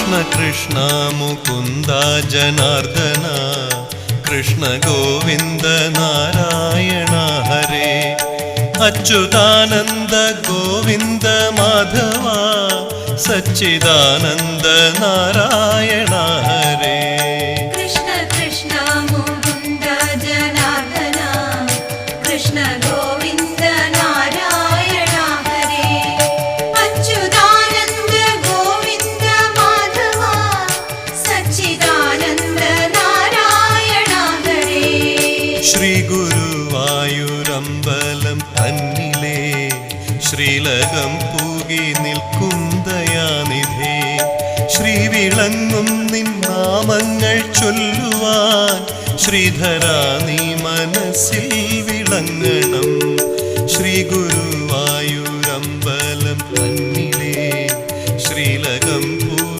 कृष्ण कृष्ण मुकुन्द जनार्दन कृष्ण गोविन्द नारायण हरे अच्युतानन्द गोविन्द माधव सच्चिदानन्द नारायण हरे कृष्ण कृष्ण मुकुन्द जनार्दन कृष्ण गोविन्द नारायण हरे अच्युतानन्द गोविन्द माधव सच्चिदानन्द नारायण हरे श्री गुरुवायूरമ്പലം തന്നിലേ ശ്രീലകം പൂകി നിൽക്കും ദയാനിധേ ശ്രീവിളങ്ങും നിൻ നാമങ്ങൾ ചൊല്ലുവാൻ ശ്രീധരാ നീ മനസ്സിൽ വിളങ്ങണം ശ്രീ ഗുരു